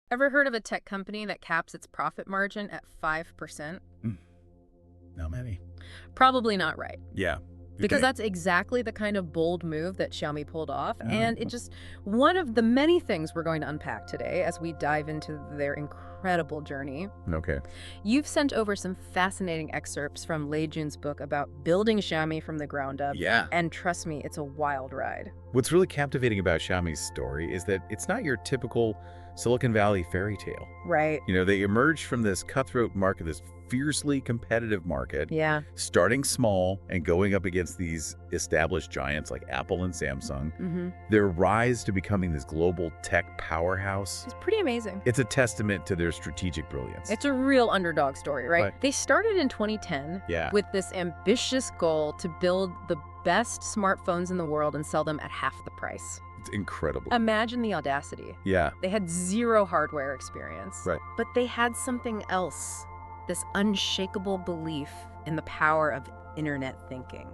Ever heard of a tech company that caps its profit margin at 5%? Mm, not many. Probably not right. Yeah. Because Okay. that's exactly the kind of bold move that Xiaomi pulled off. And Oh, it just, one of the many things we're going to unpack today as we dive into their incredible journey. okay. You've sent over some fascinating excerpts from Lei Jun's book about building Xiaomi from the ground up. Yeah. And trust me, it's a wild ride. What's really captivating about Xiaomi's story is that it's not your typical Silicon Valley fairy tale. Right. They emerged from this cutthroat market, this fiercely competitive market, Yeah. starting small and going up against these established giants like Apple and Samsung. Mm-hmm. Their rise to becoming this global tech powerhouse, It's pretty amazing. it's a testament to their strategic brilliance. It's a real underdog story, right? Right. They started in 2010 Yeah. with this ambitious goal to build the best smartphones in the world and sell them at half the price. It's incredible. Imagine the audacity. Yeah. They had zero hardware experience. Right. But they had something else, this unshakable belief in the power of internet thinking.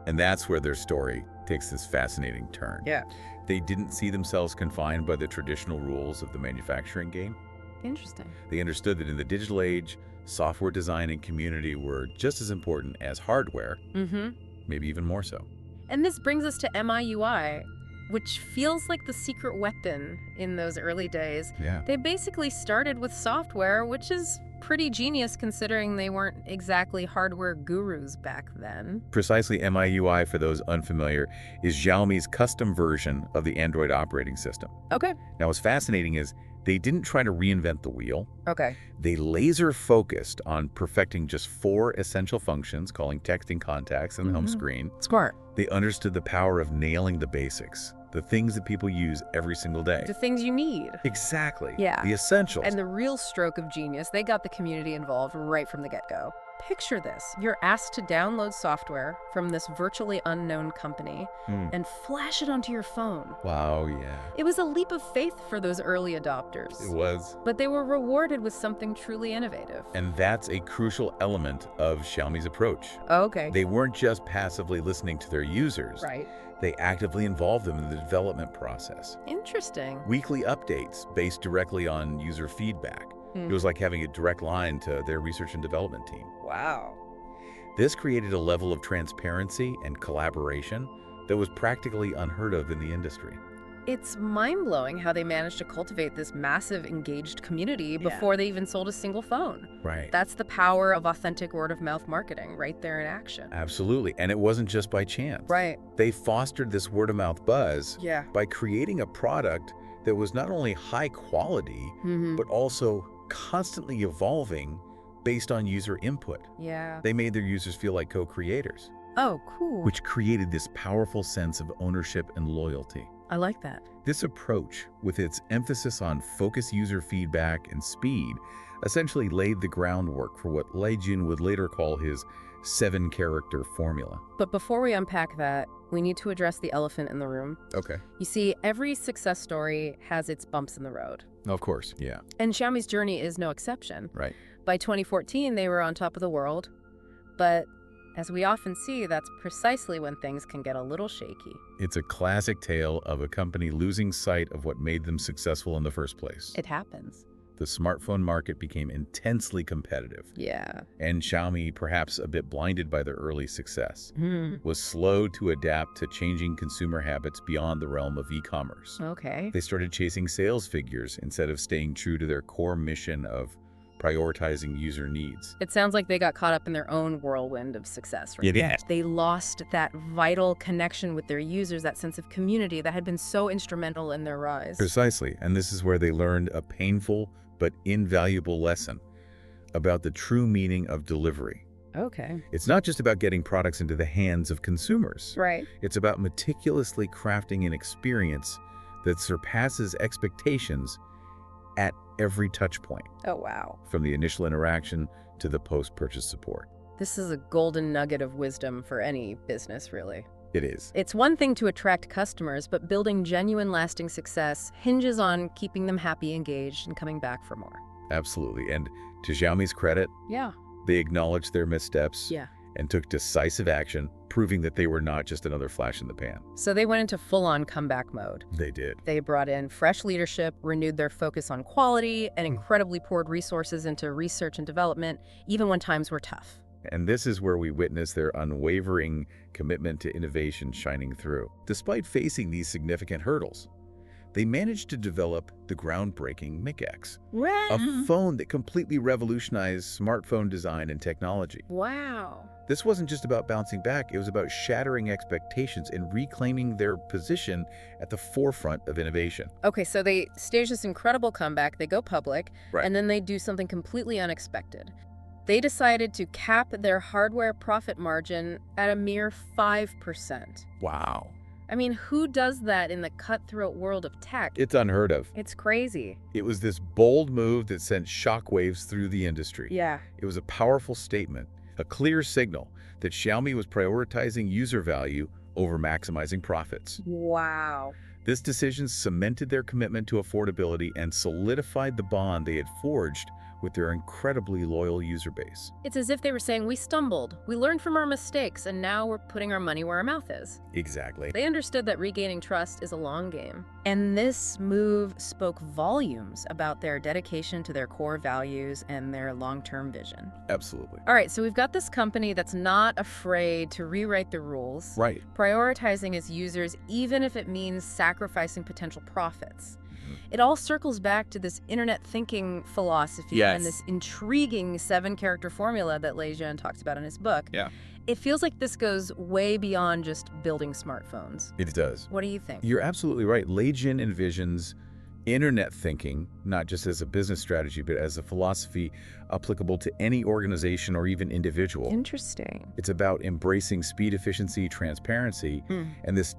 And that's where their story takes this fascinating turn. Yeah. They didn't see themselves confined by the traditional rules of the manufacturing game. Interesting. They understood that in the digital age, software design and community were just as important as hardware, Mm-hmm. maybe even more so. And this brings us to MIUI, which feels like the secret weapon in those early days. Yeah. They basically started with software, which is pretty genius considering they weren't exactly hardware gurus back then. Precisely, MIUI, for those unfamiliar, is Xiaomi's custom version of the Android operating system. Okay. Now, what's fascinating is they didn't try to reinvent the wheel. Okay. They laser focused on perfecting just 4 essential functions, calling texting, contacts, and the home screen. Smart. They understood the power of nailing the basics, the things that people use every single day. The things you need. Exactly. Yeah. The essentials. And the real stroke of genius, they got the community involved right from the get-go. Picture this. You're asked to download software from this virtually unknown company and flash it onto your phone. Wow, yeah. It was a leap of faith for those early adopters. It was. But they were rewarded with something truly innovative. And that's a crucial element of Xiaomi's approach. Okay. They weren't just passively listening to their users. Right. They actively involved them in the development process. Interesting. Weekly updates based directly on user feedback. It was like having a direct line to their research and development team. Wow. This created a level of transparency and collaboration that was practically unheard of in the industry. It's mind-blowing how they managed to cultivate this massive engaged community before they even sold a single phone. Right. That's the power of authentic word-of-mouth marketing right there in action. Absolutely. And it wasn't just by chance. Right. They fostered this word-of-mouth buzz Yeah. by creating a product that was not only high quality, but also constantly evolving based on user input. Yeah. They made their users feel like co-creators, Oh, cool. which created this powerful sense of ownership and loyalty. I like that. This approach, with its emphasis on focused user feedback and speed, essentially laid the groundwork for what Lei Jun would later call his 7-character formula. But before we unpack that, we need to address the elephant in the room. Okay. You see, every success story has its bumps in the road. Of course, yeah. And Xiaomi's journey is no exception. Right. By 2014, they were on top of the world. But as we often see, that's precisely when things can get a little shaky. It's a classic tale of a company losing sight of what made them successful in the first place. It happens. The smartphone market became intensely competitive, Yeah. and Xiaomi, perhaps a bit blinded by their early success, Hmm. was slow to adapt to changing consumer habits beyond the realm of e-commerce. Okay. They started chasing sales figures instead of staying true to their core mission of prioritizing user needs. It sounds like they got caught up in their own whirlwind of success, right? Yeah. They lost that vital connection with their users, that sense of community that had been so instrumental in their rise. Precisely, and this is where they learned a painful but invaluable lesson about the true meaning of delivery. Okay. It's not just about getting products into the hands of consumers. Right. It's about meticulously crafting an experience that surpasses expectations at every touch point, Oh, wow. from the initial interaction to the post-purchase support. This is a golden nugget of wisdom for any business, really. It is. It's one thing to attract customers, but building genuine, lasting success hinges on keeping them happy, engaged, and coming back for more. Absolutely. And to Xiaomi's credit, Yeah. they acknowledged their missteps Yeah. and took decisive action, proving that they were not just another flash in the pan. So they went into full-on comeback mode. They did. They brought in fresh leadership, renewed their focus on quality, and incredibly poured resources into research and development, even when times were tough. And this is where we witness their unwavering commitment to innovation shining through. Despite facing these significant hurdles, they managed to develop the groundbreaking MIC-X, a phone that completely revolutionized smartphone design and technology. Wow. This wasn't just about bouncing back, it was about shattering expectations and reclaiming their position at the forefront of innovation. Okay, so they stage this incredible comeback, they go public, Right. and then they do something completely unexpected. They decided to cap their hardware profit margin at a mere 5%. Wow. I mean, who does that in the cutthroat world of tech? It's unheard of. It's crazy. It was this bold move that sent shockwaves through the industry. Yeah. It was a powerful statement, a clear signal that Xiaomi was prioritizing user value over maximizing profits. Wow. This decision cemented their commitment to affordability and solidified the bond they had forged with their incredibly loyal user base. It's as if they were saying, we stumbled, we learned from our mistakes, and now we're putting our money where our mouth is. Exactly. They understood that regaining trust is a long game. And this move spoke volumes about their dedication to their core values and their long-term vision. Absolutely. All right, so we've got this company that's not afraid to rewrite the rules, Right. prioritizing its users even if it means sacrificing potential profits. It all circles back to this internet thinking philosophy Yes. and this intriguing 7-character formula that Lei Jun talks about in his book. Yeah. It feels like this goes way beyond just building smartphones. It does. What do you think? You're absolutely right. Lei Jun envisions internet thinking, not just as a business strategy, but as a philosophy applicable to any organization or even individual. Interesting. It's about embracing speed, efficiency, transparency, and this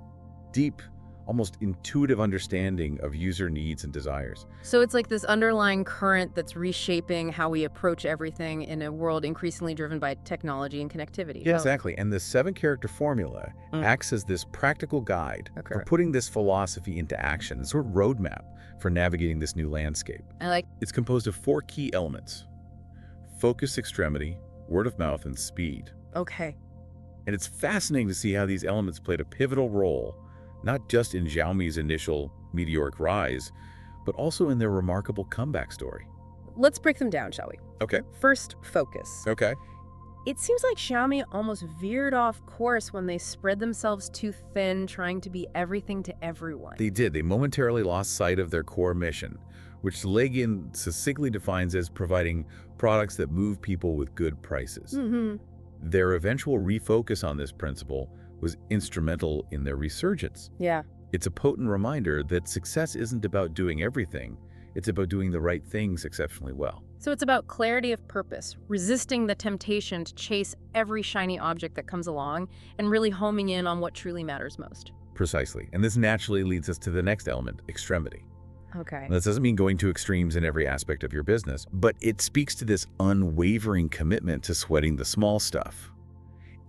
deep, almost intuitive understanding of user needs and desires. So it's like this underlying current that's reshaping how we approach everything in a world increasingly driven by technology and connectivity. Yeah, exactly. And the 7-character formula acts as this practical guide for putting this philosophy into action, a sort of roadmap for navigating this new landscape. I like. It's composed of 4 key elements: focus, extremity, word of mouth, and speed. Okay. And it's fascinating to see how these elements played a pivotal role, not just in Xiaomi's initial meteoric rise, but also in their remarkable comeback story. Let's break them down, shall we? Okay. First, focus. Okay. It seems like Xiaomi almost veered off course when they spread themselves too thin, trying to be everything to everyone. They did. They momentarily lost sight of their core mission, which Lei Jun succinctly defines as providing products that move people with good prices. Their eventual refocus on this principle was instrumental in their resurgence. Yeah. It's a potent reminder that success isn't about doing everything, it's about doing the right things exceptionally well. So it's about clarity of purpose, resisting the temptation to chase every shiny object that comes along, and really homing in on what truly matters most. Precisely. And this naturally leads us to the next element, extremity. Okay. This doesn't mean going to extremes in every aspect of your business, but it speaks to this unwavering commitment to sweating the small stuff,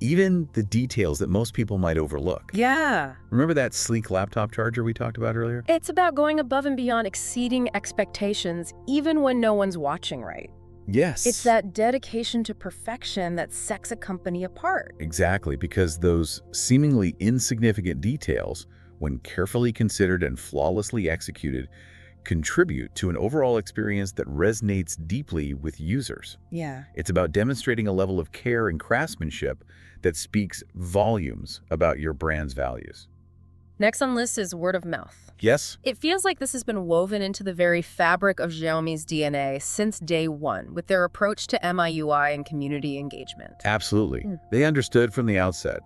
even the details that most people might overlook. Yeah. Remember that sleek laptop charger we talked about earlier? It's about going above and beyond, exceeding expectations, even when no one's watching, right? Yes. It's that dedication to perfection that sets a company apart. Exactly, because those seemingly insignificant details, when carefully considered and flawlessly executed, contribute to an overall experience that resonates deeply with users. Yeah. It's about demonstrating a level of care and craftsmanship that speaks volumes about your brand's values. Next on the list is word of mouth. Yes? It feels like this has been woven into the very fabric of Xiaomi's DNA since day one, with their approach to MIUI and community engagement. Absolutely. They understood from the outset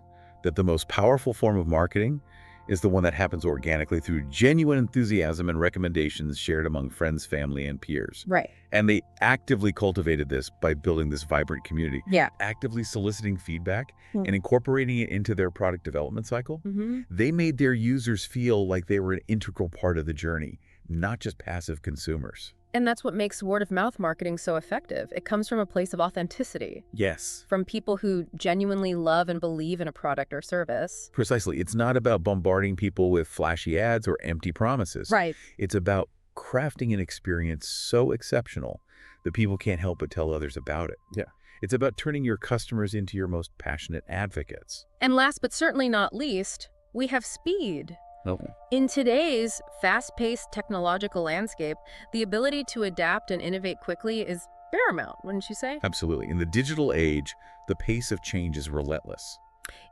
that the most powerful form of marketing is the one that happens organically through genuine enthusiasm and recommendations shared among friends, family, and peers. Right. And they actively cultivated this by building this vibrant community, Yeah. actively soliciting feedback and incorporating it into their product development cycle. Mm-hmm. They made their users feel like they were an integral part of the journey, not just passive consumers. And that's what makes word of mouth marketing so effective. It comes from a place of authenticity, Yes. from people who genuinely love and believe in a product or service. Precisely. It's not about bombarding people with flashy ads or empty promises. Right. It's about crafting an experience so exceptional that people can't help but tell others about it. Yeah. It's about turning your customers into your most passionate advocates. And last but certainly not least, we have speed. Oh. In today's fast-paced technological landscape, the ability to adapt and innovate quickly is paramount, wouldn't you say? Absolutely. In the digital age, the pace of change is relentless.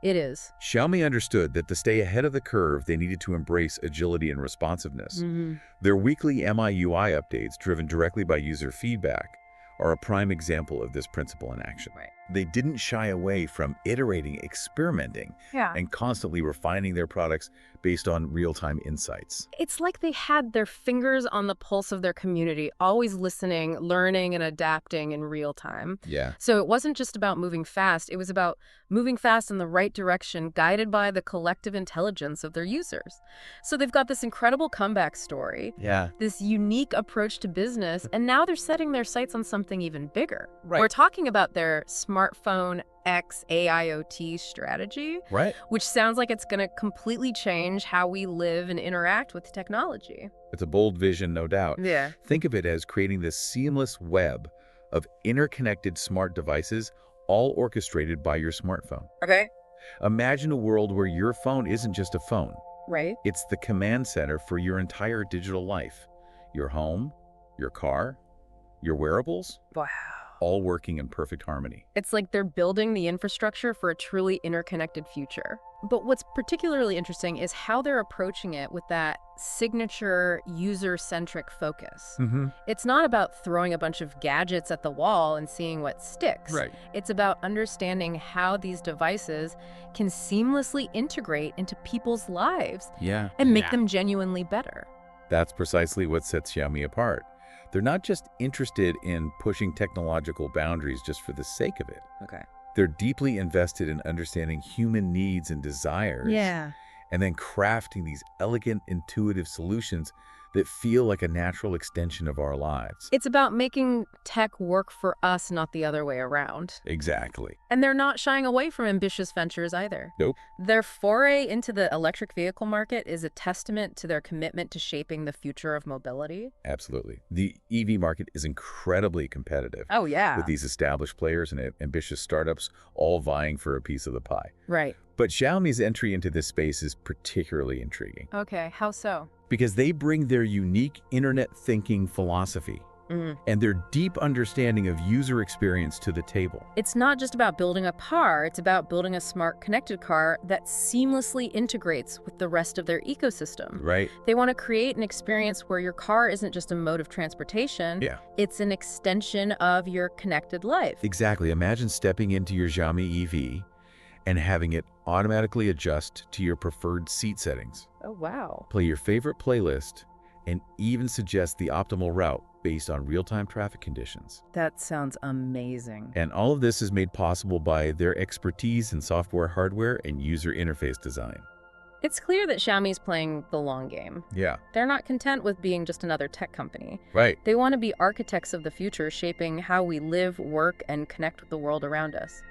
It is. Xiaomi understood that to stay ahead of the curve, they needed to embrace agility and responsiveness. Their weekly MIUI updates, driven directly by user feedback, are a prime example of this principle in action. Right. They didn't shy away from iterating, experimenting, and constantly refining their products based on real-time insights. It's like they had their fingers on the pulse of their community, always listening, learning, and adapting in real time. Yeah. So it wasn't just about moving fast, it was about moving fast in the right direction, guided by the collective intelligence of their users. So they've got this incredible comeback story, this unique approach to business, and now they're setting their sights on something even bigger. Right. We're talking about their smartphone X AIoT strategy, which sounds like it's going to completely change how we live and interact with technology. It's a bold vision, no doubt. Yeah. Think of it as creating this seamless web of interconnected smart devices, all orchestrated by your smartphone. Okay. Imagine a world where your phone isn't just a phone. Right. It's the command center for your entire digital life. Your home, your car, your wearables. Wow. All working in perfect harmony. It's like they're building the infrastructure for a truly interconnected future. But what's particularly interesting is how they're approaching it with that signature user-centric focus. It's not about throwing a bunch of gadgets at the wall and seeing what sticks. Right. It's about understanding how these devices can seamlessly integrate into people's lives and make them genuinely better. That's precisely what sets Xiaomi apart. They're not just interested in pushing technological boundaries just for the sake of it. Okay. They're deeply invested in understanding human needs and desires. And then crafting these elegant, intuitive solutions that feel like a natural extension of our lives. It's about making tech work for us, not the other way around. Exactly. And they're not shying away from ambitious ventures either. Nope. Their foray into the electric vehicle market is a testament to their commitment to shaping the future of mobility. Absolutely. The EV market is incredibly competitive. Oh, yeah. With these established players and ambitious startups all vying for a piece of the pie. Right. But Xiaomi's entry into this space is particularly intriguing. Okay, how so? Because they bring their unique internet thinking philosophy and their deep understanding of user experience to the table. It's not just about building a car, it's about building a smart connected car that seamlessly integrates with the rest of their ecosystem. Right. They want to create an experience where your car isn't just a mode of transportation, it's an extension of your connected life. Exactly. Imagine stepping into your Xiaomi EV and having it automatically adjust to your preferred seat settings. Oh, wow. Play your favorite playlist, and even suggest the optimal route based on real-time traffic conditions. That sounds amazing. And all of this is made possible by their expertise in software, hardware, and user interface design. It's clear that Xiaomi's playing the long game. Yeah. They're not content with being just another tech company. Right. They want to be architects of the future, shaping how we live, work, and connect with the world around us.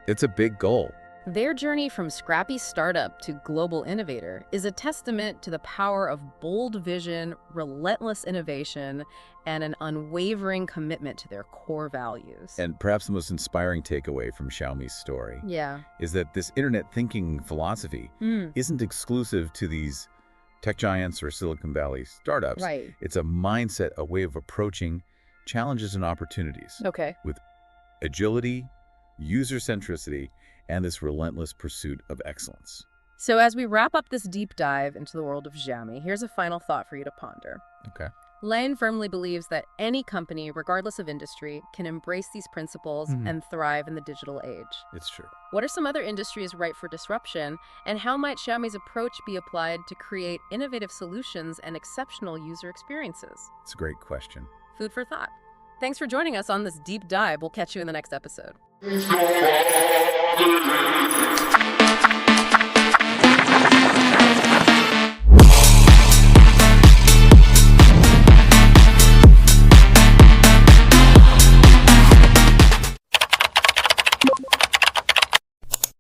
It's a big goal. Their journey from scrappy startup to global innovator is a testament to the power of bold vision, relentless innovation, and an unwavering commitment to their core values. And perhaps the most inspiring takeaway from Xiaomi's story is that this internet thinking philosophy isn't exclusive to these tech giants or Silicon Valley startups. Right. It's a mindset, a way of approaching challenges and opportunities with agility, user centricity, and this relentless pursuit of excellence. So as we wrap up this deep dive into the world of Xiaomi, here's a final thought for you to ponder. Okay. Lane firmly believes that any company, regardless of industry, can embrace these principles and thrive in the digital age. It's true. What are some other industries ripe for disruption, and how might Xiaomi's approach be applied to create innovative solutions and exceptional user experiences? It's a great question. Food for thought. Thanks for joining us on this deep dive. We'll catch you in the next episode.